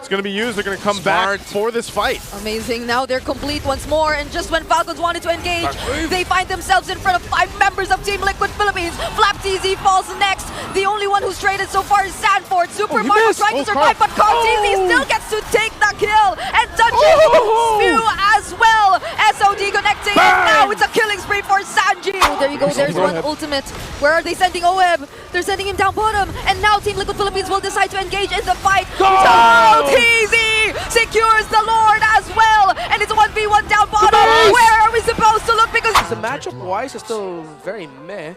It's going to be used. They're going to come back for this fight. Amazing. Now they're complete once more. And just when Falcons wanted to engage, they find themselves in front of 5 members of Team Liquid Philippines. FLCN falls next. The only one who's traded so far is Sanford. Super Mario trying to survive, but comrades-in-arms still gets to take the kill. And touching Spew as well. SOD connecting. And now it's a killing spree for Sanji. Oh, there you go. There's one ultimate. Where are they sending Oheb? They're sending him down bottom. And now Team Liquid Philippines will decide to engage in the fight. TZ secures the Lord as well. And it's a 1v1 down bottom. Where are we supposed to look? Because the matchup-wise is still very meh.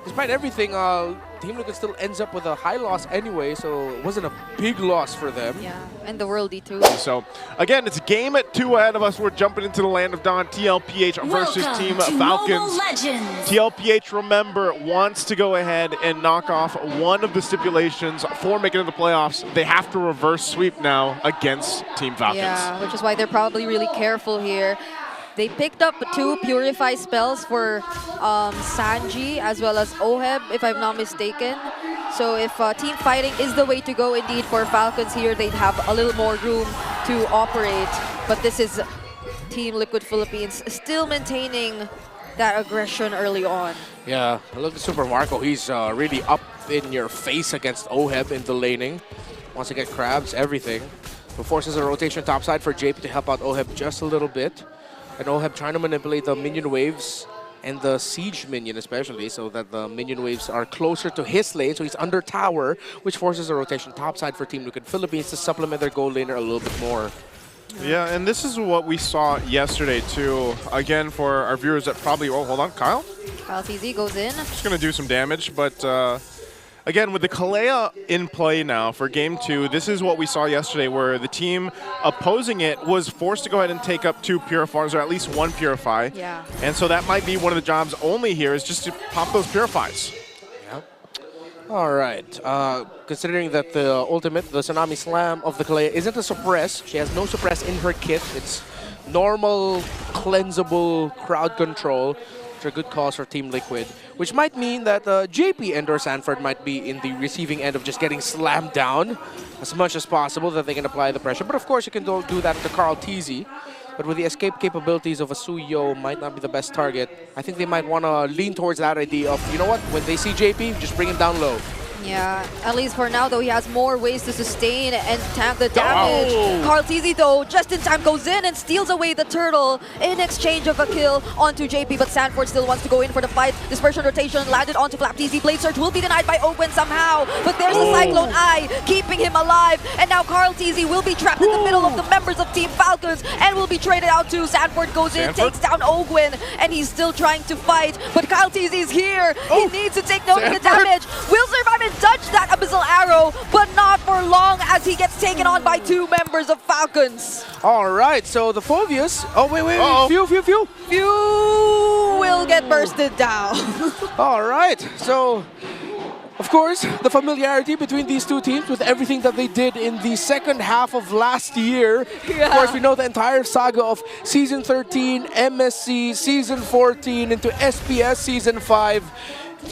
Despite everything, Team Liquid still ends up with a high loss anyway, so it wasn't a big loss for them. Yeah, and the worldie too. So, again, it's a game at 2 ahead of us. We're jumping into the land of Dawn. TLPH versus Team Falcons. TLPH, remember, wants to go ahead and knock off one of the stipulations for making it to the playoffs. They have to reverse sweep now against Team Falcons. Yeah, which is why they're probably really careful here. They picked up 2 Purify spells for Sanji as well as Oheb, if I'm not mistaken. So if team fighting is the way to go indeed for Falcons here, they'd have a little more room to operate. But this is Team Liquid Philippines still maintaining that aggression early on. Yeah, look at Super Marco. He's really up in your face against Oheb in the laning. Wants to get crabs, everything. But forces a rotation topside for JP to help out Oheb just a little bit. And Oheb trying to manipulate the minion waves and the siege minion especially, so that the minion waves are closer to his lane, so he's under tower, which forces a rotation topside for Team Liquid Philippines to supplement their gold laner a little bit more. Yeah, and this is what we saw yesterday too. Again, for our viewers that probably, oh, hold on, Kyle? Kyle TZ goes in. Just going to do some damage, but again, with the Kalea in play now for Game 2, this is what we saw yesterday, where the team opposing it was forced to go ahead and take up 2 Purifiers, or at least 1 Purify. Yeah. And so that might be one of the jobs only here, is just to pop those Purifies. Yeah. All right. Considering that the ultimate, the Tsunami Slam of the Kalea, isn't a suppress. She has no suppress in her kit. It's normal, cleansable crowd control. A good cause for Team Liquid, which might mean that JP and or Sanford might be in the receiving end of just getting slammed down as much as possible, that they can apply the pressure. But of course, you can do that to Carl TZ. But with the escape capabilities of a Suyo, might not be the best target. I think they might want to lean towards that idea of, you know what, when they see JP, just bring him down low. Yeah, at least for now though, he has more ways to sustain and tank the damage. Carl TZ though, just in time goes in and steals away the turtle in exchange of a kill onto JP, but Sanford still wants to go in for the fight. Dispersion rotation landed onto FLCN. Blade Surge will be denied by Owen somehow, but there's the Cyclone Eye keeping him alive, and now Carl TZ will be trapped in the middle of the members of Team Falcons and will be traded out too. Sanford goes in, takes down Ogwin, and he's still trying to fight, but Kyle TZ is here. He needs to take note of the damage. Will survive and dodge that Abyssal Arrow, but not for long as he gets taken on by 2 members of Falcons. All right, so the Phobius. Oh, wait. Few will get bursted down. All right, so of course, the familiarity between these 2 teams with everything that they did in the second half of last year. Yeah. Of course, we know the entire saga of Season 13, MSC, Season 14, into SPS Season 5.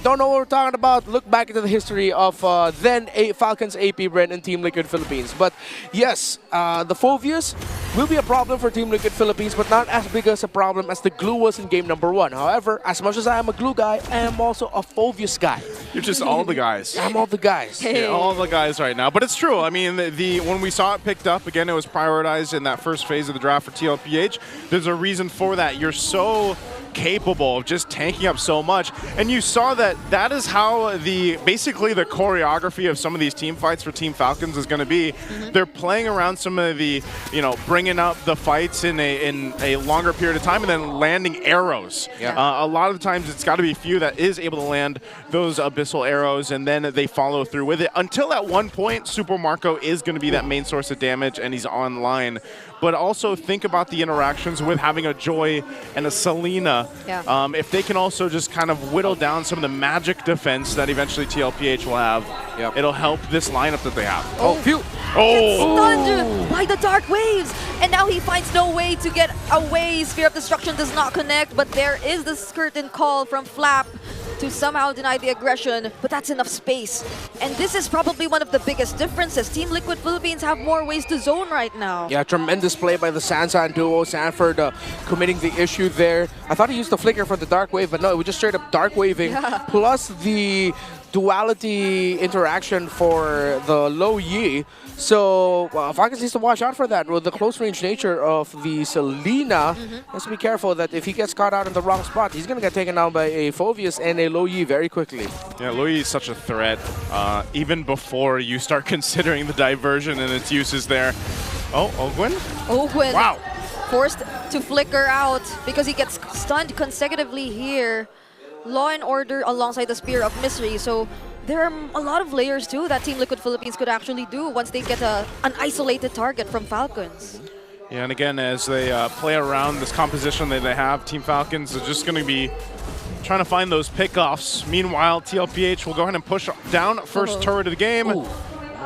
Don't know what we're talking about, look back into the history of then Falcons AP brand and Team Liquid Philippines. But yes, the Phobius will be a problem for Team Liquid Philippines, but not as big as a problem as the glue was in game number 1. However, as much as I am a glue guy, I am also a Phobius guy. You're just all the guys. I'm all the guys. Hey. Yeah, all the guys right now. But it's true. I mean, when we saw it picked up, again, it was prioritized in that first phase of the draft for TLPH. There's a reason for that. You're so capable of just tanking up so much, and you saw that is how basically the choreography of some of these team fights for Team Falcons is going to be. They're playing around some of the, bringing up the fights in a longer period of time and then landing arrows. Yeah. A lot of the times it's got to be few that is able to land those abyssal arrows, and then they follow through with it until at one point Super Marco is going to be that main source of damage and he's online. But also think about the interactions with having a Joy and a Selena. Yeah. If they can also just kind of whittle down some of the magic defense that eventually TLPH will have, it'll help this lineup that they have. Phew! Stunned by the Dark Waves! And now he finds no way to get away. Sphere of Destruction does not connect, but there is the curtain call from Flap. to somehow deny the aggression, but that's enough space. And this is probably one of the biggest differences. Team Liquid Philippines have more ways to zone right now. Yeah, tremendous play by the Sansan duo. Sanford committing the issue there. I thought he used the flicker for the Dark Wave, but no, it was just straight up Dark Waving. Yeah. Plus the duality interaction for the low Yi. So Falcons needs to watch out for that. With the close range nature of the Selena, has to be careful that if he gets caught out in the wrong spot, he's going to get taken down by a Phoveus and a low Yi very quickly. Yeah, low Yi is such a threat, even before you start considering the diversion and its uses there. Oh, Ogwin? Ogwin. Wow. Forced to flicker out because he gets stunned consecutively here. Law and Order alongside the Spear of Misery. So there are a lot of layers too that Team Liquid Philippines could actually do once they get an isolated target from Falcons. Yeah, and again, as they play around this composition that they have, Team Falcons are just going to be trying to find those pickoffs. Meanwhile, TLPH will go ahead and push down first turret of the game. Ooh.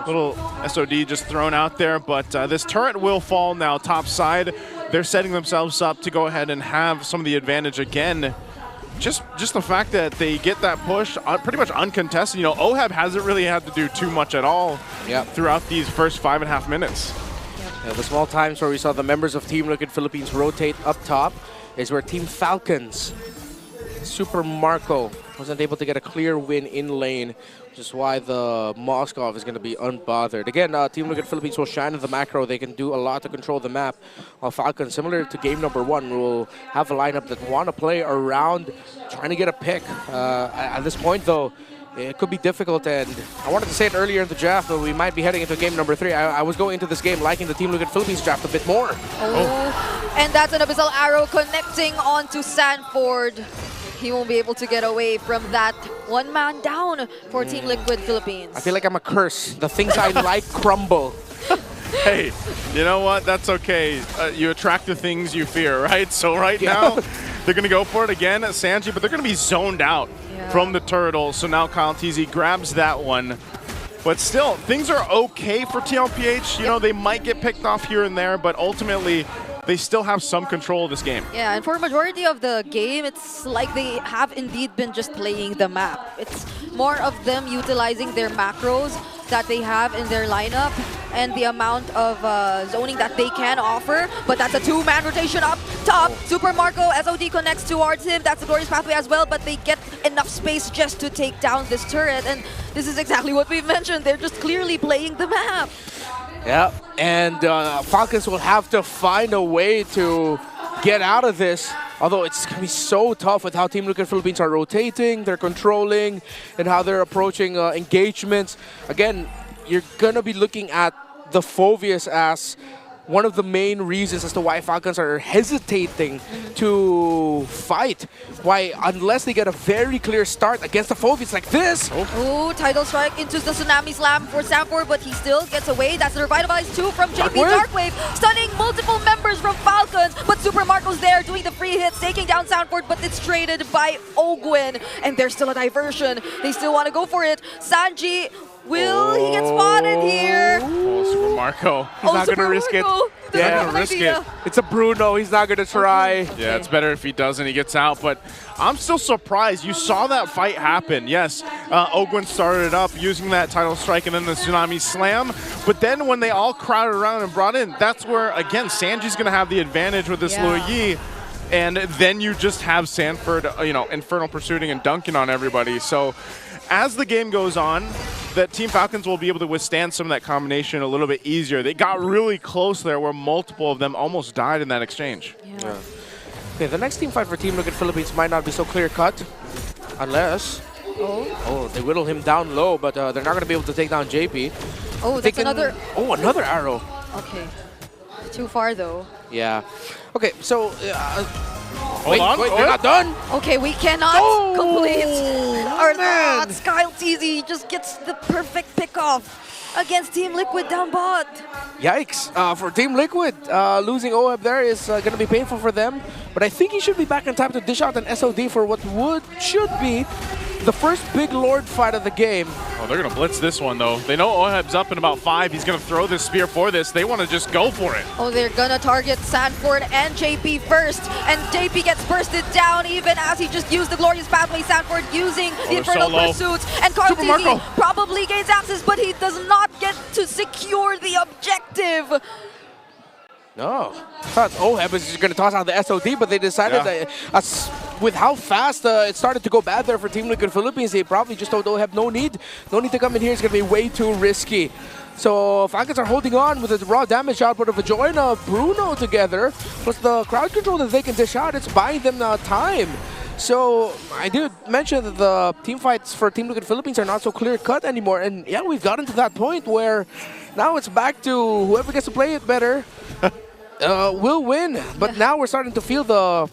Little SOD just thrown out there, but this turret will fall now top side. They're setting themselves up to go ahead and have some of the advantage again. Just the fact that they get that push pretty much uncontested. You know, OHEB hasn't really had to do too much at all throughout these first 5.5 minutes. Yeah, the small times where we saw the members of Team Liquid Philippines rotate up top is where Team Falcons, Super Marco, wasn't able to get a clear win in lane, which is why the Moskov is going to be unbothered. Again, Team Liquid Philippines will shine in the macro. They can do a lot to control the map, while Falcons, similar to game number 1, will have a lineup that want to play around trying to get a pick. At this point, though, it could be difficult, and I wanted to say it earlier in the draft, but we might be heading into game number 3. I was going into this game liking the Team Liquid Philippines draft a bit more. Oh. And that's an Abyssal Arrow connecting onto Sanford. He won't be able to get away from that. One man down for Team Liquid Philippines. I feel like I'm a curse. The things I like crumble. Hey, you know what? That's okay. You attract the things you fear, right? So now, they're going to go for it again at Sanji, but they're going to be zoned out from the turtle. So now Kyle TZ grabs that one. But still, things are okay for TLPH. You know, they might get picked off here and there, but ultimately, they still have some control of this game. Yeah, and for a majority of the game, it's like they have indeed been just playing the map. It's more of them utilizing their macros that they have in their lineup and the amount of zoning that they can offer. But that's a 2-man rotation up top. Super Marco, SOD connects towards him. That's the Glorious Pathway as well, but they get enough space just to take down this turret. And this is exactly what we've mentioned. They're just clearly playing the map. Yeah, and Falcons will have to find a way to get out of this. Although it's going to be so tough with how Team Liquid Philippines are rotating, they're controlling, and how they're approaching engagements. Again, you're going to be looking at the Phoveus as one of the main reasons as to why Falcons are hesitating to fight. Why, unless they get a very clear start against the Phoveus like this. Oh, Tidal Strike into the Tsunami Slam for Sanford, but he still gets away. That's the Revitalize 2 from JP Darkwave, stunning multiple members from Falcons, but Super Marco's there doing the free hits, taking down Sanford, but it's traded by Ogwin, and there's still a diversion. They still want to go for it. Sanji, will he get spotted here? Oh, Super Marco. He's not going to risk it. Yeah, risk it. It's a Bruno. He's not going to try. Yeah, it's better if he doesn't. He gets out. But I'm still surprised. You saw that fight happen. Yes, Ogwin started it up using that Tidal Strike and then the Tsunami Slam. But then when they all crowded around and brought in, that's where, again, Sanji's going to have the advantage with this Luo Yi. And then you just have Sanford, you know, Infernal Pursuing and dunking on everybody. So as the game goes on, that Team Falcons will be able to withstand some of that combination a little bit easier. They got really close there where multiple of them almost died in that exchange. Yeah. Okay, the next team fight for Team Liquid Philippines might not be so clear-cut, unless... Oh, they whittle him down low, but they're not going to be able to take down JP. Oh, that's another... Oh, another arrow. Okay. Too far, though. Yeah. Okay, so... Hold on. They're not done? Okay, we cannot complete our man. thoughts. Kyle TZ just gets the perfect pick-off against Team Liquid down bot. Yikes. For Team Liquid, losing OHEB there is going to be painful for them. But I think he should be back in time to dish out an SOD for what should be the first big Lord fight of the game. Oh, they're going to blitz this one, though. They know Oheb's up in about 5. He's going to throw this spear for this. They want to just go for it. Oh, they're going to target Sanford and JP first. And JP gets bursted down even as he just used the Glorious Pathway. Sanford using the Infernal Pursuits. And Carltese probably gains access, but he does not get to secure the objective. No, I thought Oheb was just going to toss out the SOD, but they decided that with how fast it started to go bad there for Team Liquid Philippines, they probably just told Oheb no need to come in here. It's going to be way too risky. So Falcons are holding on with a raw damage output of a Join Bruno together, plus the crowd control that they can dish out. It's buying them time. So I did mention that the team fights for Team Liquid Philippines are not so clear-cut anymore, and yeah, we've gotten to that point where now it's back to whoever gets to play it better will win. But now we're starting to feel the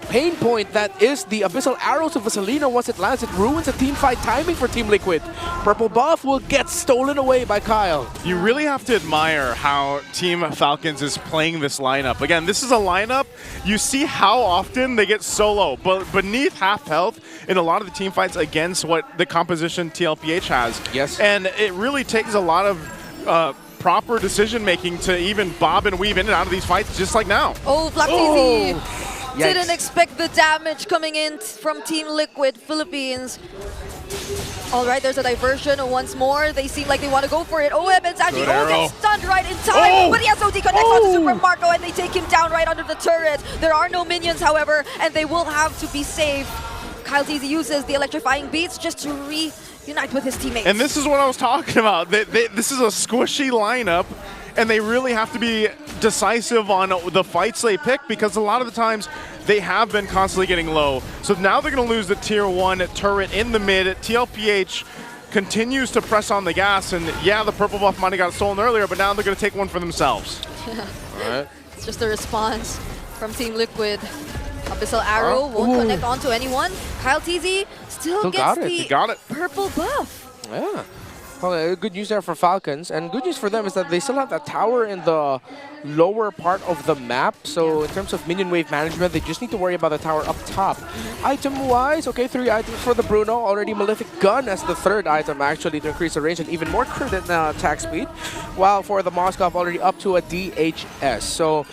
pain point that is the Abyssal Arrows of Vaselina. Once it lands, it ruins the team fight timing for Team Liquid. Purple buff will get stolen away by Kyle. You really have to admire how Team Falcons is playing this lineup. Again, this is a lineup, you see how often they get so low, but beneath half health in a lot of the team fights against what the composition TLPH has. Yes. And it really takes a lot of proper decision making to even bob and weave in and out of these fights, just like now. Oh, FLCN didn't expect the damage coming in from Team Liquid Philippines. All right, there's a diversion once more. They seem like they want to go for it. Oheb and Sanji gets stunned right in time, but the SOD connects onto Super Marco and they take him down right under the turret. There are no minions, however, and they will have to be safe. Carltese uses the electrifying beats just to reunite with his teammates. And this is what I was talking about. This is a squishy lineup, and they really have to be decisive on the fights they pick, because a lot of the times they have been constantly getting low. So now they're going to lose the tier 1 turret in the mid. TLPH continues to press on the gas, and yeah, the purple buff might have got stolen earlier, but now they're going to take one for themselves. All right. It's just a response from Team Liquid. Abyssal Arrow won't connect onto anyone. Carltese still gets the purple buff. Yeah. Well, good news there for Falcons, and good news for them is that they still have that tower in the lower part of the map. So in terms of minion wave management, they just need to worry about the tower up top. Item-wise, okay, 3 items for the Bruno. Already Malefic Gun as the 3rd item, actually, to increase the range and even more crit and attack speed. While for the Moskov, already up to a DHS. So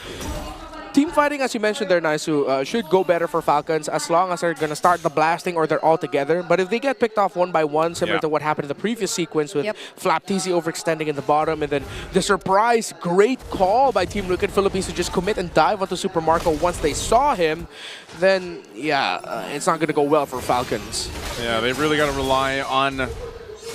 team fighting, as you mentioned there, Naisu, should go better for Falcons as long as they're going to start the blasting or they're all together. But if they get picked off one by one, similar to what happened in the previous sequence with FLCN overextending in the bottom, and then the surprise great call by Team Liquid Philippines to just commit and dive onto Super Marco once they saw him, then yeah, it's not going to go well for Falcons. Yeah, they've really got to rely on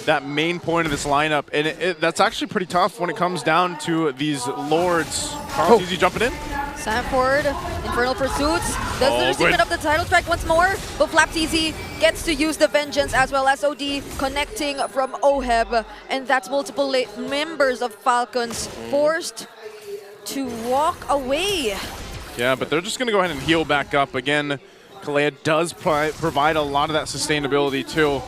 that main point of this lineup, and that's actually pretty tough when it comes down to these lords. Carltese jumping in. Sanford, Infernal Pursuits, does the receivement of the title strike once more, but FLCN gets to use the Vengeance as well as OD connecting from Oheb, and that's multiple members of Falcons forced to walk away. Yeah, but they're just going to go ahead and heal back up. Again, Kalea does provide a lot of that sustainability too.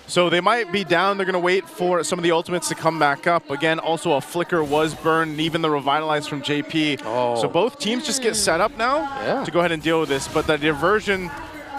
So they might be down. They're going to wait for some of the ultimates to come back up. Again, also a flicker was burned, and even the revitalize from JP. So both teams just get set up now to go ahead and deal with this. But the diversion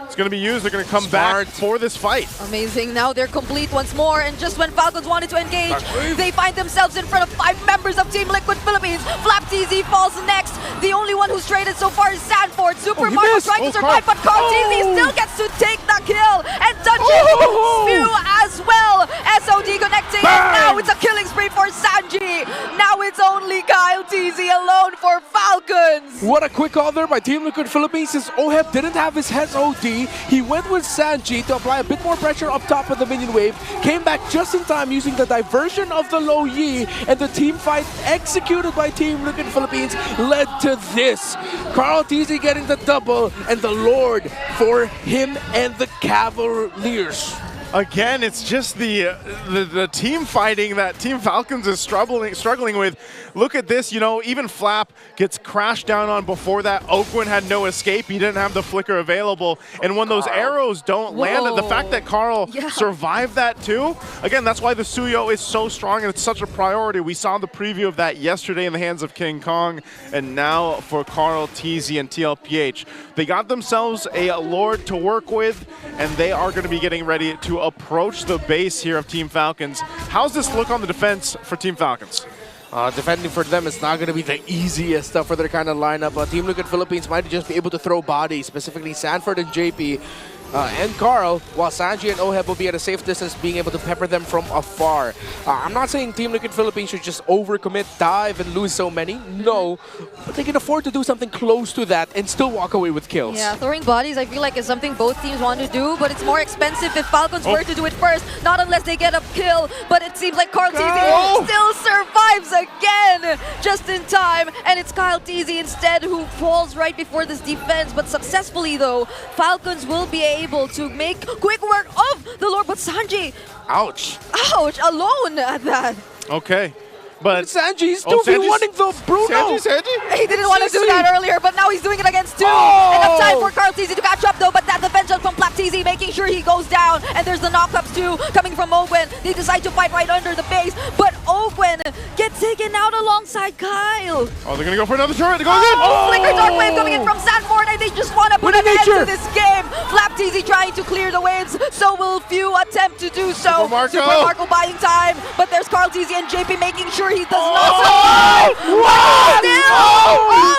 is going to be used. They're going to come back for this fight. Amazing. Now they're complete once more. And just when Falcons wanted to engage, they find themselves in front of 5 members of Team Liquid Philippines. FLCN falls next. The only one who's traded so far is Sanford. Super Marco trying to survive, but Carltese still gets to take the kill. And touches Spew as well. SOD connecting. And now it's a killing spree for Sanji. Now it's only Carltese alone for Falcons. What a quick call there by Team Liquid Philippines, since Oheb didn't have his SOD. He went with Sanji to apply a bit more pressure up top of the minion wave. Came back just in time using the diversion of the low Yi, and the team fight executed by Team Liquid Philippines led to this. Carltese getting the double and the Lord for him and the Cavaliers. Again, it's just the team fighting that Team Falcons is struggling with. Look at this, you know, even Flap gets crashed down on before that. Oakwin had no escape. He didn't have the flicker available. And when those arrows don't land, the fact that Carl survived that too, again, that's why the Suyo is so strong and it's such a priority. We saw the preview of that yesterday in the hands of King Kong, and now for Carl, TZ, and TLPH. They got themselves a Lord to work with, and they are going to be getting ready to approach the base here of Team Falcons. How's this look on the defense for Team Falcons? Defending for them is not going to be the easiest stuff for their kind of lineup. Team Liquid Philippines might just be able to throw bodies, specifically Sanford and JP. And Carl, while Sanji and Oheb will be at a safe distance, being able to pepper them from afar. I'm not saying Team Liquid Philippines should just overcommit, dive, and lose so many. No, but they can afford to do something close to that and still walk away with kills. Yeah, throwing bodies, I feel like is something both teams want to do, but it's more expensive if Falcons were to do it first, not unless they get a kill. But it seems like Carl TZ still survives again, just in time. And it's Kyle TZ instead who falls right before this defense. But successfully, though, Falcons will be able to make quick work of the Lord. But Sanji, ouch, alone at that. Okay. But Sanji's 2v1ing the Bruno. Sanji? He didn't want to do that earlier, but now he's doing it against two. Enough time for Carl TZ to catch up though, but that defense from Flap TZ making sure he goes down. And there's the knockups too coming from Ogwen. They decide to fight right under the base, but Ogwen gets taken out alongside Kyle. Oh, they're gonna go for another turret. It goes in. Flicker Dark Wave coming in from Sanford, and they just want to put an end to this game. Flap TZ trying to clear the waves, so will Few attempt to do so. Super Marco buying time, but there's Carl TZ and JP making sure he does not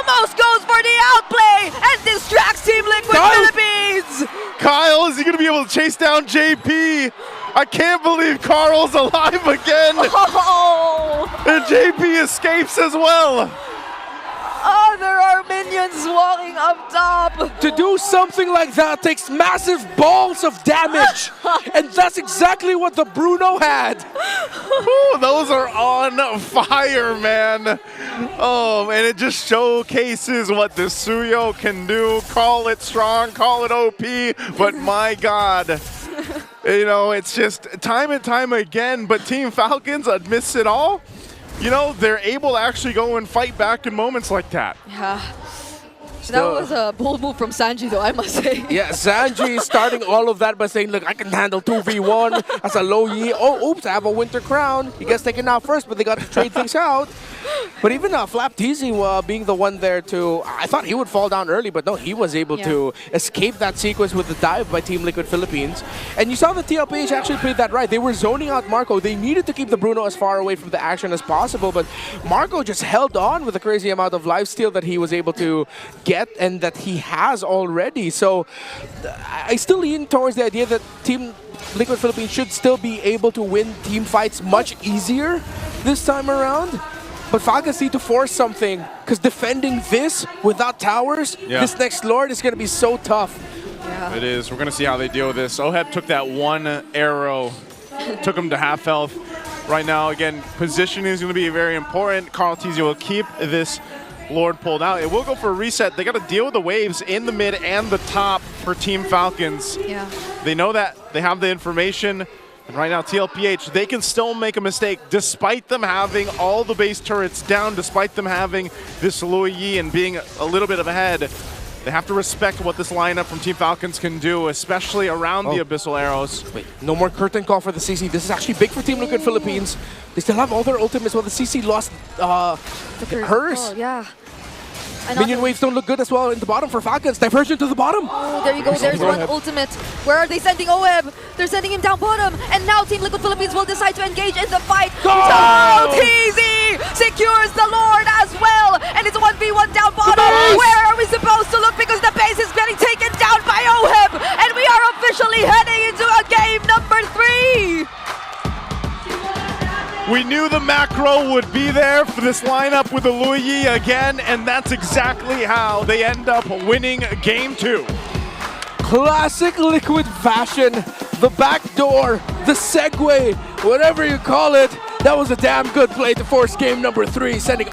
almost goes for the outplay and distracts Team Liquid Philippines. Kyle, is he going to be able to chase down JP? I can't believe Carl's alive again. And JP escapes as well. Oh, there are minions walking up top. To do something like that takes massive balls of damage. And that's exactly what the Bruno had. Ooh, those are on fire, man. Oh, and it just showcases what the Suyo can do. Call it strong, call it OP, but my God. You know, it's just time and time again, but Team Falcons, amidst it all, you know, they're able to actually go and fight back in moments like that. Yeah. That was a bold move from Sanji, though, I must say. Yeah, Sanji starting all of that by saying, look, I can handle 2v1. That's a low Yi. Oh, oops, I have a Winter Crown. He gets taken out first, but they got to trade things out. But even Flap TZ being the one there to, I thought he would fall down early, but no, he was able to escape that sequence with the dive by Team Liquid Philippines. And you saw the TLPH actually played that right. They were zoning out Marco. They needed to keep the Bruno as far away from the action as possible, but Marco just held on with a crazy amount of lifesteal that he was able to get and that he has already. So I still lean towards the idea that Team Liquid Philippines should still be able to win team fights much easier this time around. But Falcons need to force something, because defending this without towers, this next Lord is going to be so tough. Yeah. It is. We're going to see how they deal with this. Oheb took that one arrow, took him to half health. Right now, again, positioning is going to be very important. Carl TZ will keep this Lord pulled out. It will go for a reset. They got to deal with the waves in the mid and the top for Team Falcons. Yeah. They know that. They have the information. And right now, TLPH, they can still make a mistake despite them having all the base turrets down, despite them having this Lui Yi and being a little bit of ahead. They have to respect what this lineup from Team Falcons can do, especially around the Abyssal Arrows. Wait, no more curtain call for the CC. This is actually big for Team Liquid Philippines. They still have all their ultimates while the CC lost hers. Oh, yeah. Minion waves don't look good as well in the bottom for Falcons. Diversion to the bottom. Oh, there you go. There's one ultimate. Where are they sending Oheb? They're sending him down bottom. And now Team Liquid Philippines will decide to engage in the fight. Oh, TZ secures the Lord as well. And it's a 1v1 down bottom. Where are we supposed to look? Because the base is getting taken down by Oheb. And we are officially heading into a game number 3. We knew the macro would be there for this lineup with the Lui Yi again, and that's exactly how they end up winning Game 2. Classic Liquid fashion. The backdoor, the segue, whatever you call it. That was a damn good play to force game number 3, sending